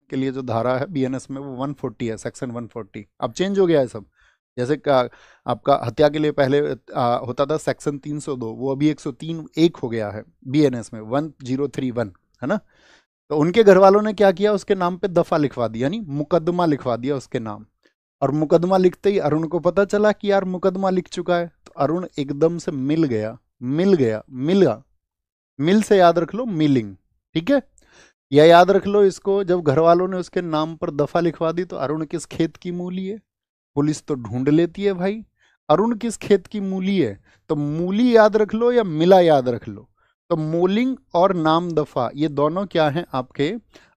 के लिए जो धारा है बीएनएस में वो 140 है, सेक्शन 140। अब चेंज हो गया है सब। जैसे आपका हत्या के लिए पहले होता था सेक्शन 302, वो अभी 103 एक हो गया है बीएनएस में 1031, है ना। तो उनके घर वालों ने क्या किया, उसके नाम पे दफा लिखवा दिया, यानी मुकदमा लिखवा दिया उसके नाम। और मुकदमा लिखते ही अरुण को पता चला कि यार मुकदमा लिख चुका है, तो अरुण एकदम से मिल गया, मिला। मिल से याद रख लो मिलिंग, ठीक है। या याद रख लो इसको, जब घर वालों ने उसके नाम पर दफा लिखवा दी तो अरुण किस खेत की मूली है, पुलिस तो ढूंढ लेती है भाई। अरुण किस खेत की मूली है, तो मूली याद रख लो या मिला याद रख लो। तो मूलिंग और नाम दफा ये दोनों क्या हैं, आपके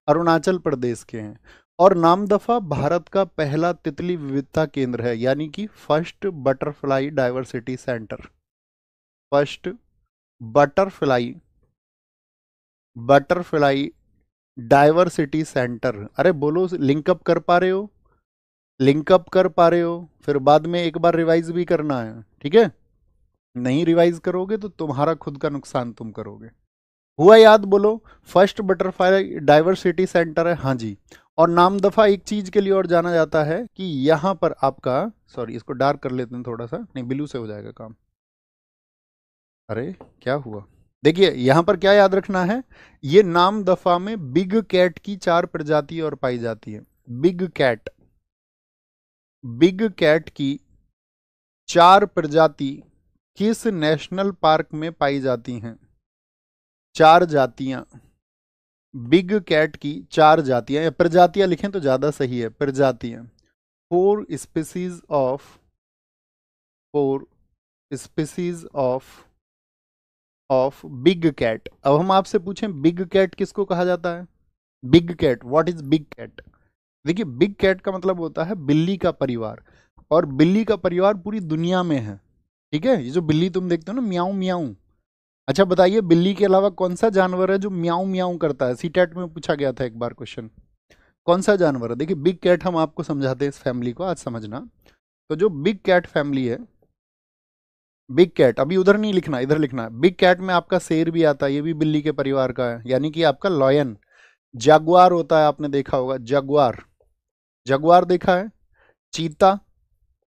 अरुणाचल प्रदेश के हैं। और नाम दफा भारत का पहला तितली विविधता केंद्र है, यानी कि first butterfly diversity centre. First butterfly butterfly diversity centre. अरे बोलो, लिंकअप कर पा रहे हो, लिंकअप कर पा रहे हो, फिर बाद में एक बार रिवाइज भी करना है, ठीक है। नहीं रिवाइज करोगे तो तुम्हारा खुद का नुकसान तुम करोगे। हुआ याद, बोलो। फर्स्ट बटरफ्लाई डाइवर्सिटी सेंटर है, हाँ जी। और नाम दफा एक चीज के लिए और जाना जाता है कि यहां पर आपका, सॉरी इसको डार्क कर लेते हैं थोड़ा सा, नहीं ब्लू से हो जाएगा काम। अरे क्या हुआ, देखिए यहां पर क्या याद रखना है, ये नाम दफा में बिग कैट की 4 प्रजाति और पाई जाती है। बिग कैट, बिग कैट की 4 प्रजाति किस नेशनल पार्क में पाई जाती हैं? 4 जातियां, बिग कैट की 4 जातियां, या प्रजातियां लिखें तो ज्यादा सही है, प्रजातियां। 4 species of, 4 species of big cat. अब हम आपसे पूछें बिग कैट किसको कहा जाता है? Big cat, what is big cat? देखिए बिग कैट का मतलब होता है बिल्ली का परिवार, और बिल्ली का परिवार पूरी दुनिया में है, ठीक है। ये जो बिल्ली तुम देखते हो ना, म्याऊं म्याऊं। अच्छा बताइए, बिल्ली के अलावा कौन सा जानवर है जो म्याऊं म्याऊं करता है? सीटेट में पूछा गया था एक बार क्वेश्चन, कौन सा जानवर है? देखिए बिग कैट, हम आपको समझाते हैं इस फैमिली को, आज समझना। तो जो बिग कैट फैमिली है, बिग कैट, अभी उधर नहीं लिखना, इधर लिखना है। बिग कैट में आपका शेर भी आता है, ये भी बिल्ली के परिवार का है, यानी कि आपका लॉयन। जगुआर होता है, आपने देखा होगा जगुआर, जगुआर देखा है। चीता,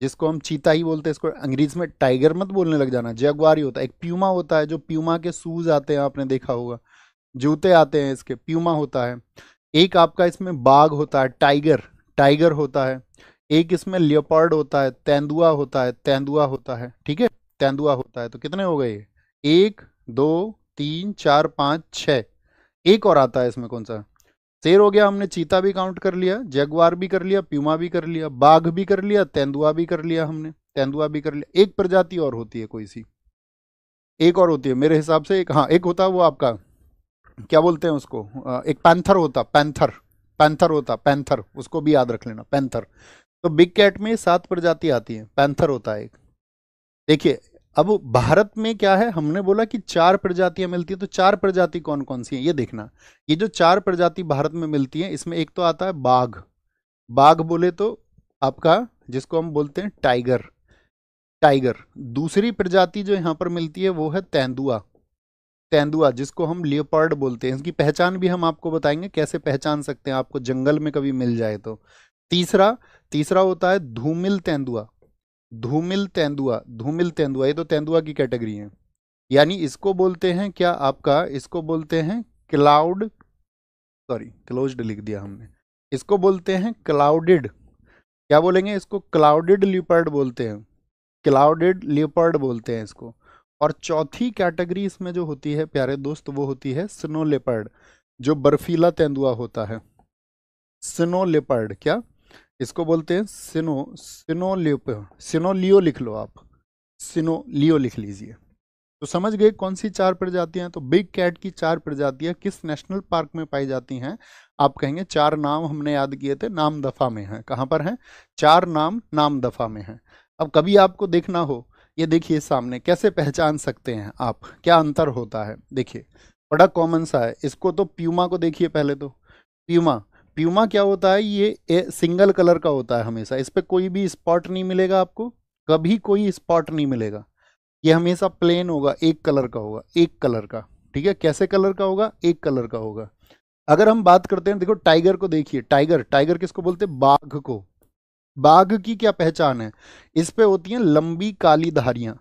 जिसको हम चीता ही बोलते हैं, इसको अंग्रेजी में टाइगर मत बोलने लग जाना, जगुआर ही होता है। एक प्यूमा होता है, जो प्यूमा के शूज आते हैं, आपने देखा होगा, जूते आते हैं इसके, प्यूमा होता है। एक आपका इसमें बाघ होता है, टाइगर, टाइगर होता है। एक इसमें लियोपार्ड होता है, तेंदुआ होता है, तेंदुआ होता है, ठीक है, तेंदुआ होता है। तो कितने हो गए? 1 2 3 4 5 6। एक और आता है इसमें, कौन सा? शेर हो गया, हमने चीता भी काउंट कर लिया, जगुआर भी कर लिया, प्यूमा भी कर लिया, बाघ भी कर लिया, तेंदुआ भी कर लिया हमने, तेंदुआ भी कर लिया। एक प्रजाति और होती है कोई सी, एक और होती है मेरे हिसाब से, एक, हाँ एक होता है वो आपका, क्या बोलते हैं उसको, एक पैंथर होता, पैंथर, पैंथर होता, पैंथर, उसको भी याद रख लेना, पैंथर। तो बिग कैट में 7 प्रजाति आती है, पैंथर होता है एक। देखिए अब भारत में क्या है, हमने बोला कि 4 प्रजातियां मिलती हैं, तो 4 प्रजाति कौन कौन सी हैं ये देखना। ये जो 4 प्रजाति भारत में मिलती हैं, इसमें एक तो आता है बाघ, बाघ बोले तो आपका, जिसको हम बोलते हैं टाइगर, टाइगर। दूसरी प्रजाति जो यहाँ पर मिलती है वो है तेंदुआ, तेंदुआ जिसको हम लियोपार्ड बोलते हैं। इसकी पहचान भी हम आपको बताएंगे कैसे पहचान सकते हैं, आपको जंगल में कभी मिल जाए तो। तीसरा, तीसरा होता है धूमिल तेंदुआ, धूमिल तेंदुआ, धूमिल तेंदुआ, ये तो तेंदुआ की कैटेगरी है। यानी इसको बोलते हैं क्या, आपका इसको बोलते हैं क्लाउड, सॉरी क्लोज्ड लिख दिया हमने, इसको बोलते हैं क्लाउडेड, क्या बोलेंगे इसको? क्लाउडेड लियोपार्ड बोलते हैं, क्लाउडेड लियोपार्ड बोलते हैं इसको। और चौथी कैटेगरी इसमें जो होती है प्यारे दोस्त, वो होती है स्नो लेपर्ड, जो बर्फीला तेंदुआ होता है। स्नो लेपर्ड, क्या इसको बोलते हैं? सिनो, सिनोलियो लिख लो आप, सिनोलियो लिख लीजिए। तो समझ गए कौन सी 4 प्रजातियां हैं? तो बिग कैट की 4 प्रजातियां किस नेशनल पार्क में पाई जाती हैं? आप कहेंगे 4 नाम हमने याद किए थे, नाम दफा में है। कहां पर है? 4 नाम नाम दफा में है। अब कभी आपको देखना हो, ये देखिए सामने, कैसे पहचान सकते हैं आप, क्या अंतर होता है? देखिए बड़ा कॉमन सा है, इसको तो प्यूमा को देखिए पहले तो, प्यूमा, प्यूमा क्या होता है, ये सिंगल कलर का होता है हमेशा, इस पर कोई भी स्पॉट नहीं मिलेगा आपको, कभी कोई स्पॉट नहीं मिलेगा। ये हमेशा प्लेन होगा, एक कलर का होगा, एक कलर का, ठीक है। कैसे कलर का होगा? एक कलर का होगा। अगर हम बात करते हैं, देखो टाइगर को देखिए, टाइगर, टाइगर किसको बोलते हैं? बाघ को। बाघ की क्या पहचान है? इस पे होती हैं लंबी काली धारियां।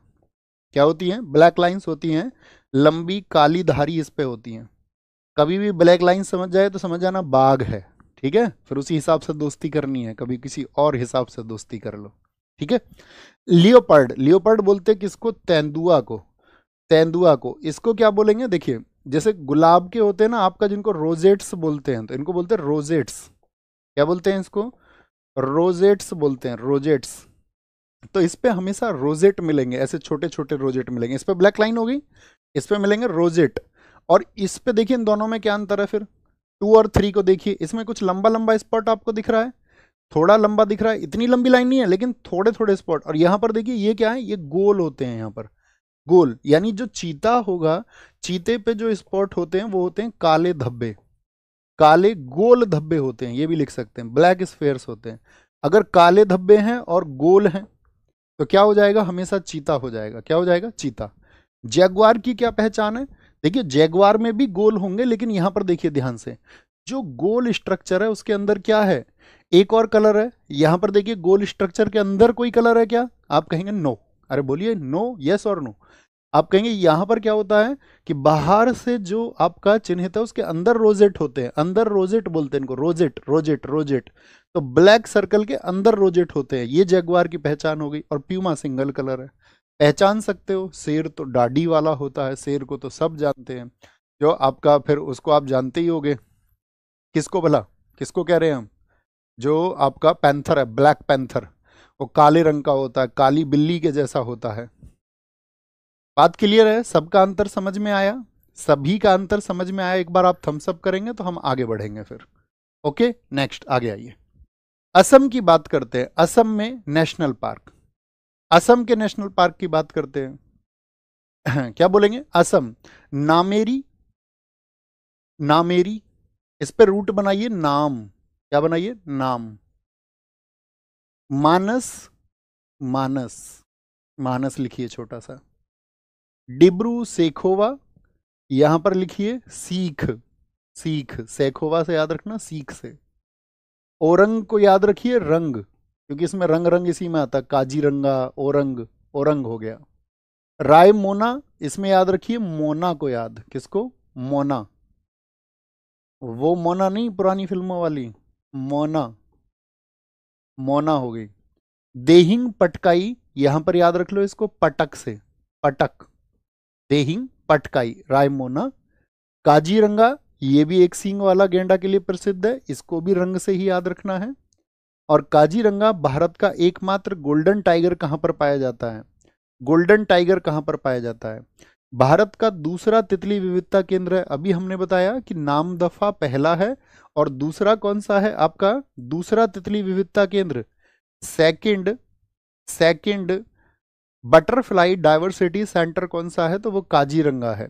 क्या होती हैं? ब्लैक लाइंस होती हैं, लंबी काली धारी इस पे होती हैं। कभी भी ब्लैक लाइन समझ जाए तो समझ जाना बाघ है। ठीक है, फिर उसी हिसाब से दोस्ती करनी है, कभी किसी और हिसाब से दोस्ती कर लो। ठीक है। लियोपर्ड, लियोपर्ड बोलते हैं किसको? तेंदुआ को। तेंदुआ को। इसको क्या बोलेंगे? देखिए, जैसे गुलाब के होते हैं ना आपका, जिनको रोजेट्स बोलते हैं, तो इनको बोलते हैं रोजेट्स। क्या बोलते हैं इसको? रोजेट्स बोलते हैं, रोजेट्स। तो इस पे हमेशा रोजेट मिलेंगे, ऐसे छोटे छोटे रोजेट मिलेंगे। इस पे ब्लैक लाइन होगी, इस पे मिलेंगे रोजेट। और इस पे देखिए इन दोनों में क्या अंतर है फिर? 2 और 3 को देखिए, इसमें कुछ लंबा लंबा स्पॉट आपको दिख रहा है, थोड़ा लंबा दिख रहा है, इतनी लंबी लाइन नहीं है लेकिन थोड़े थोड़े स्पॉट। और यहां पर देखिए ये क्या है? ये गोल होते हैं यहाँ पर, गोल। यानी जो चीता होगा, चीते पे जो स्पॉट होते हैं वो होते हैं काले धब्बे, काले गोल धब्बे होते हैं, ये भी लिख सकते हैं, ब्लैक स्फेयर्स होते हैं। अगर काले धब्बे हैं और गोल हैं तो क्या हो जाएगा? हमेशा चीता हो जाएगा। क्या हो जाएगा? चीता। जैगवार की क्या पहचान है? देखिए जैगवार में भी गोल होंगे, लेकिन यहां पर देखिए ध्यान से, जो गोल स्ट्रक्चर है उसके अंदर क्या है? एक और कलर है। यहां पर देखिए गोल स्ट्रक्चर के अंदर कोई कलर है क्या? आप कहेंगे नो। अरे बोलिए नो, यस और नो। आप कहेंगे यहां पर क्या होता है कि बाहर से जो आपका चिन्हित है उसके अंदर रोजेट होते हैं, अंदर रोजेट बोलते हैं इनको, रोजेट रोजेट रोजेट। तो ब्लैक सर्कल के अंदर रोजेट होते हैं, ये जैगवार की पहचान हो गई। और प्यूमा सिंगल कलर है, पहचान सकते हो। शेर तो डाडी वाला होता है, शेर को तो सब जानते हैं, जो आपका फिर उसको आप जानते ही होगे, किसको भला, किसको कह रहे हैं हम? जो आपका पैंथर है, ब्लैक पैंथर, वो काले रंग का होता है, काली बिल्ली के जैसा होता है। बात क्लियर है? सबका अंतर समझ में आया? सभी का अंतर समझ में आया? एक बार आप थम्स अप करेंगे तो हम आगे बढ़ेंगे फिर। ओके, नेक्स्ट आगे आइए। असम की बात करते हैं। असम में नेशनल पार्क, असम के नेशनल पार्क की बात करते हैं। क्या बोलेंगे? असम। नामेरी, नामेरी, इस पे रूट बनाइए नाम। क्या बनाइए? नाम। मानस, मानस, मानस लिखिए छोटा सा। डिब्रू सेखोवा, यहां पर लिखिए सीख, सीख, सेखोवा से याद रखना, सीख से। ओरंग को याद रखिए रंग, क्योंकि इसमें रंग रंग इसी में आता है, काजीरंगा, ओरंग, ओरंग हो गया। राय मोना, इसमें याद रखिए मोना को, याद किसको? मोना, वो मोना नहीं पुरानी फिल्मों वाली, मोना, मोना हो गई। देहिंग पटकाई, यहां पर याद रख लो इसको पटक से, पटक, देहिंग पटकाई, रायमोना। काजीरंगा, ये भी एक सींग वाला गेंडा के लिए प्रसिद्ध है, इसको भी रंग से ही याद रखना है। और काजीरंगा भारत का एकमात्र गोल्डन टाइगर कहां पर पाया जाता है? गोल्डन टाइगर कहां पर पाया जाता है? भारत का दूसरा तितली विविधता केंद्र है। अभी हमने बताया कि नामदफा पहला है, और दूसरा कौन सा है आपका? दूसरा तितली विविधता केंद्र, second, second butterfly diversity centre कौन सा है? तो वो काजीरंगा है।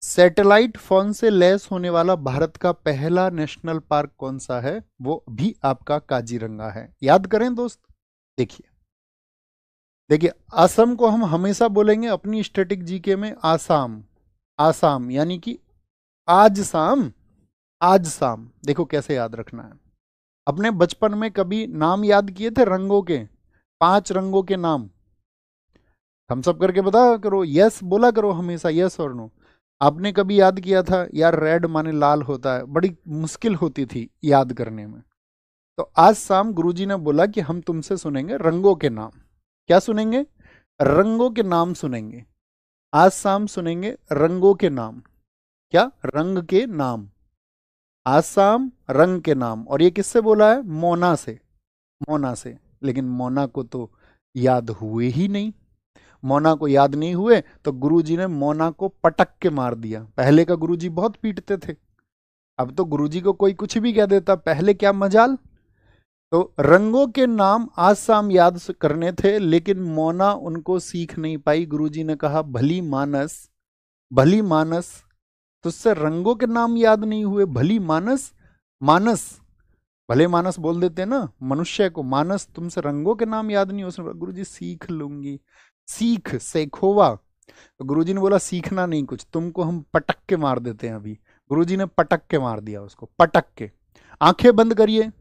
सैटेलाइट फोन से लैस होने वाला भारत का पहला नेशनल पार्क कौन सा है? वो भी आपका काजीरंगा है। याद करें दोस्त। देखिए, देखिए असम को हम हमेशा बोलेंगे अपनी स्टैटिक जीके में आसाम, आसाम यानी कि आज शाम, आज शाम। देखो कैसे याद रखना है। अपने बचपन में कभी नाम याद किए थे रंगों के? 5 रंगों के नाम हम सब करके बता करो, यस बोला करो हमेशा, यस और नो। आपने कभी याद किया था यार रेड माने लाल होता है? बड़ी मुश्किल होती थी याद करने में। तो आज शाम गुरुजी ने बोला कि हम तुमसे सुनेंगे रंगों के नाम। क्या सुनेंगे? रंगों के नाम सुनेंगे। आज शाम सुनेंगे रंगों के नाम। क्या? रंग के नाम। आज शाम रंग के नाम। और ये किससे बोला है? मोना से, मोना से। लेकिन मोना को तो याद हुए ही नहीं। मोना को याद नहीं हुए तो गुरुजी ने मोना को पटक के मार दिया। पहले का गुरुजी बहुत पीटते थे, अब तो गुरुजी को कोई कुछ भी कह देता। पहले क्या मजाल। तो रंगों के नाम आज शाम याद करने थे, लेकिन मोना उनको सीख नहीं पाई। गुरुजी ने कहा भली मानस, भली मानस, तुझसे रंगों के नाम याद नहीं हुए, भली मानस। मानस, भले मानस बोल देते ना मनुष्य को, मानस तुमसे रंगों के नाम याद नहीं हो। गुरुजी सीख लूंगी, सीख, सेखोवा। तो गुरुजी ने बोला सीखना नहीं कुछ, तुमको हम पटक के मार देते हैं अभी, गुरुजी ने पटक के मार दिया उसको, पटक के। आंखें बंद करिए,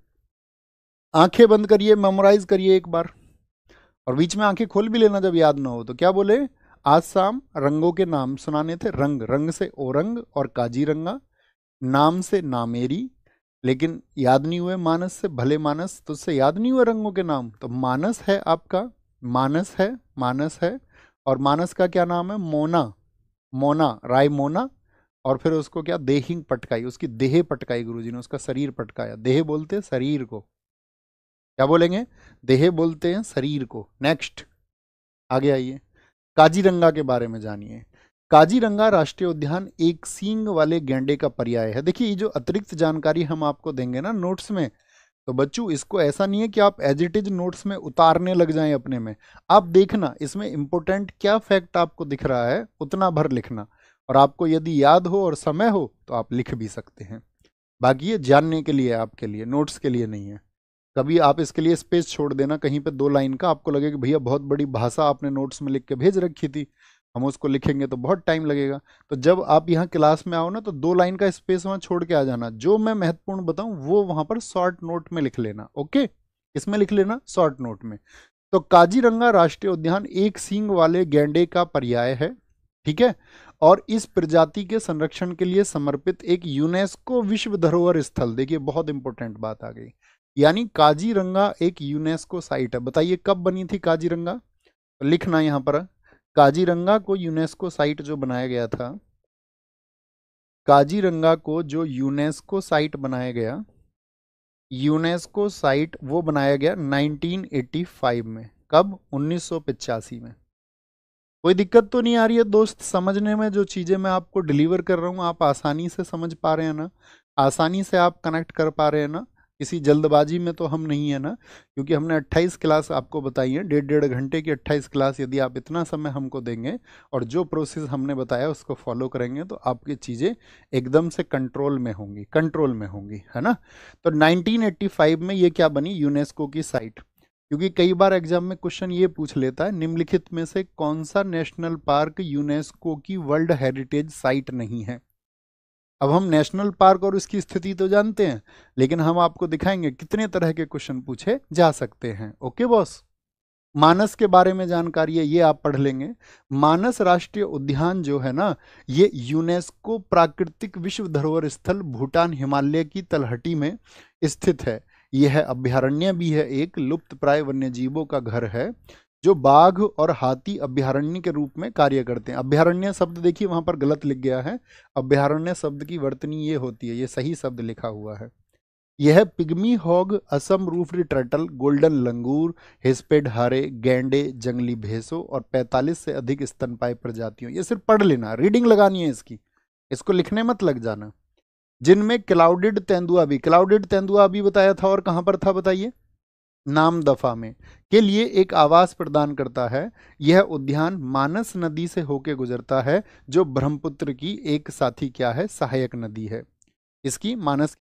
आंखें बंद करिए, मेमोराइज करिए एक बार, और बीच में आंखें खोल भी लेना जब याद ना हो तो। क्या बोले? आज शाम रंगों के नाम सुनाने थे। रंग, रंग से ओरंग और काजीरंगा, नाम से नामेरी, लेकिन याद नहीं हुए मानस से। भले मानस, तो उससे याद नहीं हुए रंगों के नाम, तो मानस है आपका, मानस है, मानस है। और मानस का क्या नाम है? मोना, मोना, राय मोना। और फिर उसको क्या? देहिंग पटकाई, उसकी देह पटकाई गुरुजी ने, उसका शरीर पटकाया। देह बोलते हैं शरीर को, क्या बोलेंगे? देह बोलते हैं शरीर को। नेक्स्ट, आगे आइए, काजीरंगा के बारे में जानिए। काजीरंगा राष्ट्रीय उद्यान एक सींग वाले गैंडे का पर्याय है। देखिए, ये जो अतिरिक्त जानकारी हम आपको देंगे ना नोट्स में, तो बच्चों इसको ऐसा नहीं है कि आप एज इट इज नोट्स में उतारने लग जाएं अपने में। आप देखना इसमें इंपॉर्टेंट क्या फैक्ट आपको दिख रहा है, उतना भर लिखना, और आपको यदि याद हो और समय हो तो आप लिख भी सकते हैं। बाकी ये जानने के लिए, आपके लिए, नोट्स के लिए नहीं है। कभी आप इसके लिए स्पेस छोड़ देना कहीं पे 2 लाइन का, आपको लगे कि भैया बहुत बड़ी भाषा आपने नोट्स में लिख के भेज रखी थी, हम उसको लिखेंगे तो बहुत टाइम लगेगा। तो जब आप यहाँ क्लास में आओ ना, तो 2 लाइन का स्पेस वहाँ छोड़ के आ जाना। जो मैं महत्वपूर्ण बताऊँ वो वहाँ पर शॉर्ट नोट में लिख लेना। ओके, इसमें लिख लेना शॉर्ट नोट में। तो काजीरंगा राष्ट्रीय उद्यान एक सींग वाले गैंडे का पर्याय है, ठीक है, और इस प्रजाति के संरक्षण के लिए समर्पित एक यूनेस्को विश्व धरोहर स्थल। देखिए बहुत इंपॉर्टेंट बात आ गई, यानी काजीरंगा एक यूनेस्को साइट है। बताइए कब बनी थी काजीरंगा? तो लिखना यहां पर, काजीरंगा को यूनेस्को साइट जो बनाया गया था, काजीरंगा को जो यूनेस्को साइट बनाया गया, यूनेस्को साइट वो बनाया गया 1985 में। कब? 1985 में। कोई दिक्कत तो नहीं आ रही है दोस्त समझने में? जो चीज़ें मैं आपको डिलीवर कर रहा हूँ आप आसानी से समझ पा रहे हैं ना? आसानी से आप कनेक्ट कर पा रहे हैं ना? किसी जल्दबाजी में तो हम नहीं है ना? क्योंकि हमने 28 क्लास आपको बताई है, 1.5 घंटे की 28 क्लास। यदि आप इतना समय हमको देंगे और जो प्रोसेस हमने बताया उसको फॉलो करेंगे तो आपकी चीज़ें एकदम से कंट्रोल में होंगी, कंट्रोल में होंगी, है ना? तो 1985 में ये क्या बनी? यूनेस्को की साइट। क्योंकि कई बार एग्जाम में क्वेश्चन ये पूछ लेता है, निम्नलिखित में से कौन सा नेशनल पार्क यूनेस्को की वर्ल्ड हेरिटेज साइट नहीं है? अब हम नेशनल पार्क और उसकी स्थिति तो जानते हैं, लेकिन हम आपको दिखाएंगे कितने तरह के क्वेश्चन पूछे जा सकते हैं। Okay boss? मानस के बारे में जानकारी है, ये आप पढ़ लेंगे। मानस राष्ट्रीय उद्यान जो है ना, ये यूनेस्को प्राकृतिक विश्व धरोहर स्थल भूटान हिमालय की तलहटी में स्थित है। यह अभ्यारण्य भी है, एक लुप्त प्राय वन्य जीवों का घर है जो बाघ और हाथी अभ्यारण्य के रूप में कार्य करते हैं। अभ्यारण्य शब्द देखिए वहां पर गलत लिख गया है, अभ्यारण्य शब्द की वर्तनी ये होती है, ये सही शब्द लिखा हुआ है। यह pygmy hog, Assam roofed turtle, golden langur, hispid hare, गैंडे, जंगली भैंसों और 45 से अधिक स्तनपायी प्रजातियों, ये सिर्फ पढ़ लेना, रीडिंग लगानी है इसकी, इसको लिखने मत लग जाना। जिनमें क्लाउडेड तेंदुआ भी, क्लाउडेड तेंदुआ भी बताया था, और कहां पर था बताइए? नामदफा में, के लिए एक आवास प्रदान करता है। यह उद्यान मानस नदी से होकर गुजरता है, जो ब्रह्मपुत्र की एक साथी क्या है? सहायक नदी है। इसकी मानस